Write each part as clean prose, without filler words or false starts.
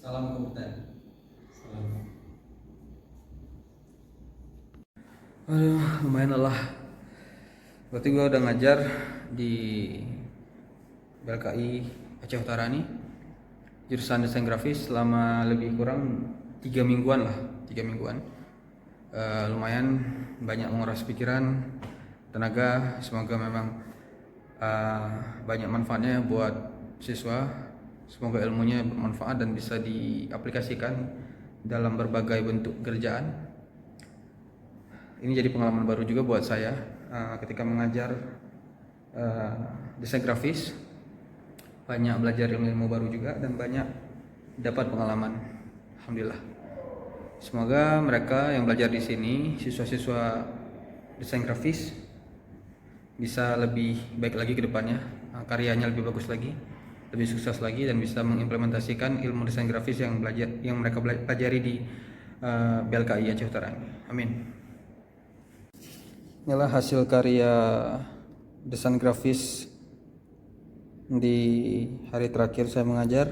Salam kompeten. Salam. Aduh, lumayan lelah. Berarti gue udah ngajar di BLKI Aceh Utara nih, jurusan desain grafis selama lebih kurang 3 mingguan lah, 3 mingguan. Lumayan banyak menguras pikiran, tenaga. Semoga memang banyak manfaatnya buat siswa. Semoga ilmunya bermanfaat dan bisa diaplikasikan dalam berbagai bentuk kerjaan. Ini jadi pengalaman baru juga buat saya ketika mengajar desain grafis. Banyak belajar ilmu-ilmu baru juga dan banyak dapat pengalaman. Alhamdulillah. Semoga mereka yang belajar di sini, siswa-siswa desain grafis, bisa lebih baik lagi ke depannya, karyanya lebih bagus lagi, lebih sukses lagi, dan bisa mengimplementasikan ilmu desain grafis yang mereka pelajari di BLKI Aceh Utara. Amin. Inilah hasil karya desain grafis di hari terakhir saya mengajar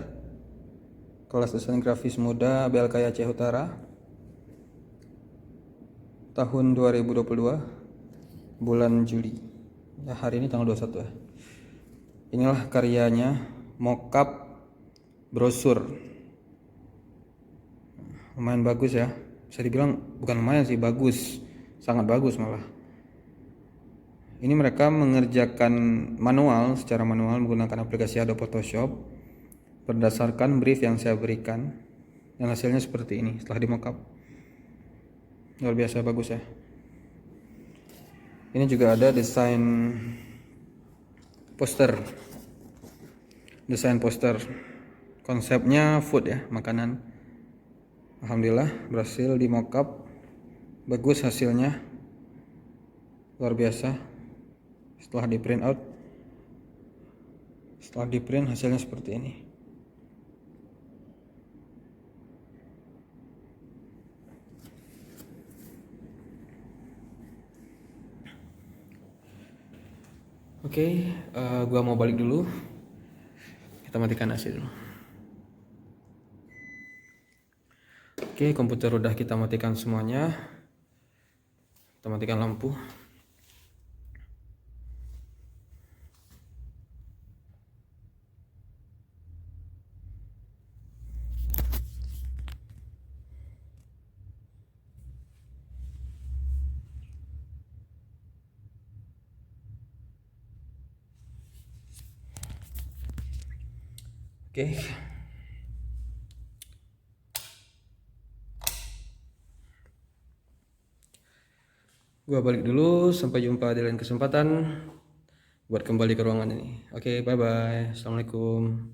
kelas desain grafis muda BLKI Aceh Utara tahun 2022 bulan Juli. Ya, hari ini tanggal 21 ya. Inilah karyanya, mockup brosur. Lumayan bagus ya. Bisa dibilang bukan lumayan sih, bagus. Sangat bagus malah. Ini mereka mengerjakan secara manual menggunakan aplikasi Adobe Photoshop berdasarkan brief yang saya berikan. Dan hasilnya seperti ini setelah di mockup. Luar biasa bagus ya. Ini juga ada desain poster. Desain poster. Konsepnya food ya, makanan. Alhamdulillah berhasil di mockup. Bagus hasilnya. Luar biasa. Setelah di print out, setelah di print hasilnya seperti ini. Oke, gua mau balik dulu. Kita matikan AC dulu. Oke, komputer udah kita matikan semuanya. Kita matikan lampu. Oke. Gua balik dulu, sampai jumpa di lain kesempatan buat kembali ke ruangan ini. Oke, bye bye. Assalamualaikum.